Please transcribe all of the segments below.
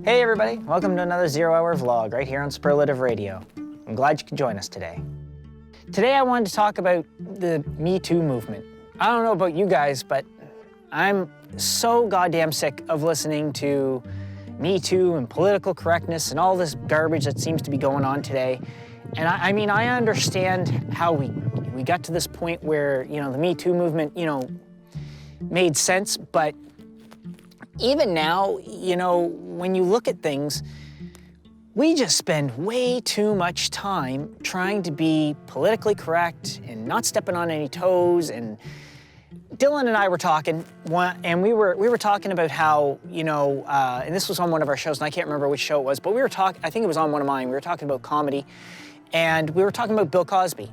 Hey everybody, welcome to another zero-hour vlog right here on Superlative Radio. I'm glad you could join us today. Today I wanted to talk about the Me Too movement. I don't know about you guys, but I'm so goddamn sick of listening to Me Too and political correctness and all this garbage that seems to be going on today. And I mean, I understand how we got to this point where, the Me Too movement, made sense, but even now, when you look at things, we just spend way too much time trying to be politically correct and not stepping on any toes. And Dylan and I were talking, and we were talking about how, and this was on one of our shows, and I can't remember which show it was, but we were talking, I think it was on one of mine, we were talking about comedy, and we were talking about Bill Cosby.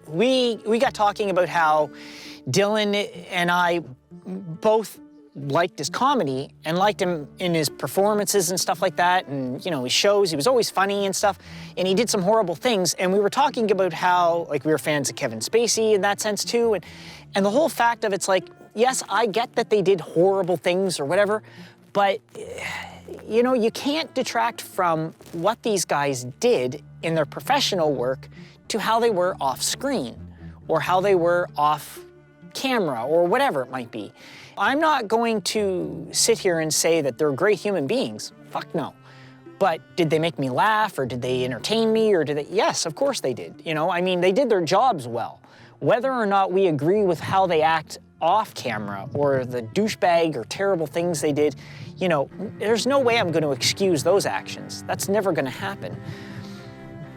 We got talking about how Dylan and I both liked his comedy and liked him in his performances and stuff like that, and his shows, he was always funny and stuff, and he did some horrible things, and we were talking about how, we were fans of Kevin Spacey in that sense too, and the whole fact of it's yes, I get that they did horrible things or whatever, but you can't detract from what these guys did in their professional work to how they were off screen or how they were off camera or whatever it might be. I'm not going to sit here and say that they're great human beings. Fuck no. But did they make me laugh, or did they entertain me, or did they? Yes, of course they did. They did their jobs well. Whether or not we agree with how they act off camera or the douchebag or terrible things they did, there's no way I'm going to excuse those actions. That's never going to happen.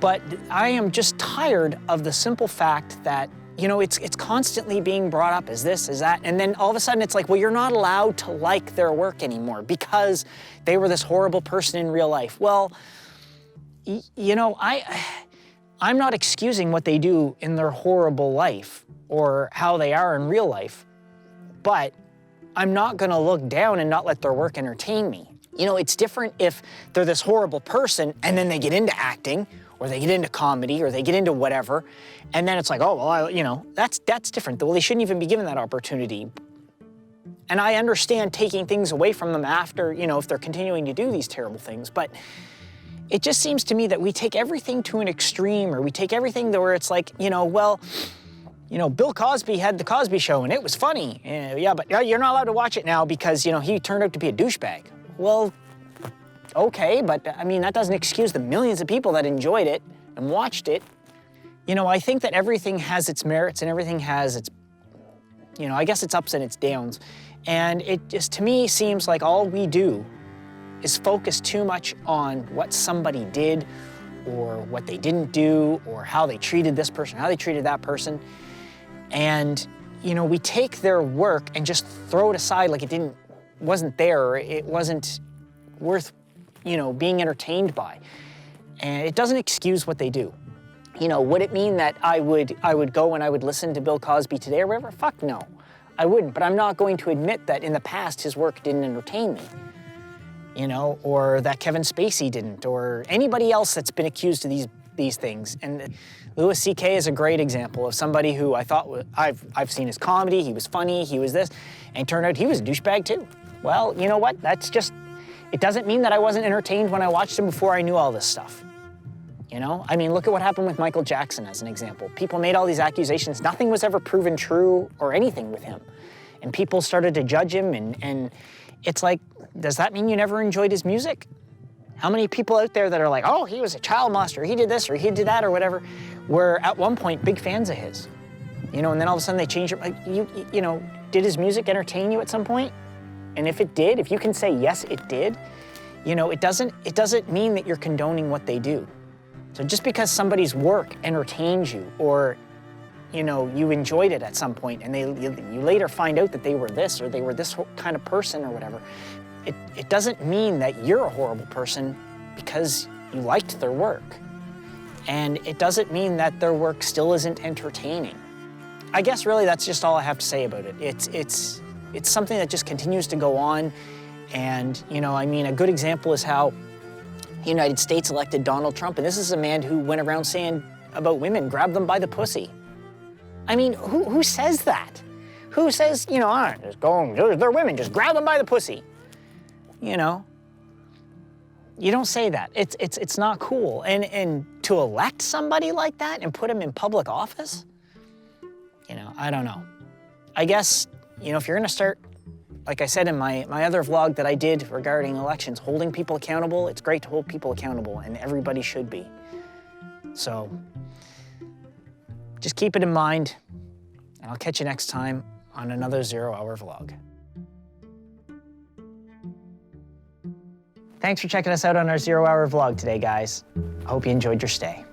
But I am just tired of the simple fact that it's constantly being brought up as this, as that, and then all of a sudden it's well, you're not allowed to like their work anymore because they were this horrible person in real life. Well, I'm not excusing what they do in their horrible life or how they are in real life, but I'm not gonna look down and not let their work entertain me. It's different if they're this horrible person and then they get into acting, or they get into comedy, or they get into whatever, and then it's that's different. Well, they shouldn't even be given that opportunity. And I understand taking things away from them after, if they're continuing to do these terrible things, but it just seems to me that we take everything to an extreme, or we take everything where it's Bill Cosby had the Cosby Show, and it was funny. Yeah, but you're not allowed to watch it now because, he turned out to be a douchebag. Well, okay, but that doesn't excuse the millions of people that enjoyed it and watched it. I think that everything has its merits and everything has its, I guess its ups and its downs. And it just, to me, seems like all we do is focus too much on what somebody did or what they didn't do or how they treated this person, how they treated that person. And, we take their work and just throw it aside like it wasn't there, or it wasn't worth being entertained by. And it doesn't excuse what they do. Would it mean that I would go and I would listen to Bill Cosby today or whatever? Fuck no, I wouldn't. But I'm not going to admit that in the past his work didn't entertain me, or that Kevin Spacey didn't, or anybody else that's been accused of these things. And Louis C.K. is a great example of somebody who I thought, I've seen his comedy, he was funny, he was this, and it turned out he was a douchebag too. Well, you know what, that's just, it doesn't mean that I wasn't entertained when I watched him before I knew all this stuff. Look at what happened with Michael Jackson as an example. People made all these accusations. Nothing was ever proven true or anything with him. And people started to judge him, and it's does that mean you never enjoyed his music? How many people out there that are oh, he was a child molester, he did this, or he did that, or whatever, were at one point big fans of his? And then all of a sudden they changed it. Did his music entertain you at some point? And if it did, if you can say, yes, it did, it doesn't mean that you're condoning what they do. So just because somebody's work entertains you, or, you enjoyed it at some point, and you later find out that they were this, or they were this kind of person or whatever, it doesn't mean that you're a horrible person because you liked their work. And it doesn't mean that their work still isn't entertaining. I guess really that's just all I have to say about it. It's something that just continues to go on. And, a good example is how the United States elected Donald Trump. And this is a man who went around saying about women, grab them by the pussy. Who says that? Who says, just go, they're women, just grab them by the pussy? You don't say that. It's not cool. And to elect somebody like that and put him in public office, you know, I don't know. I guess, you know, if you're gonna start, like I said in my other vlog that I did regarding elections, holding people accountable, it's great to hold people accountable, and everybody should be. So just keep it in mind, and I'll catch you next time on another 0 Hour vlog. Thanks for checking us out on our 0 Hour vlog today, guys. I hope you enjoyed your stay.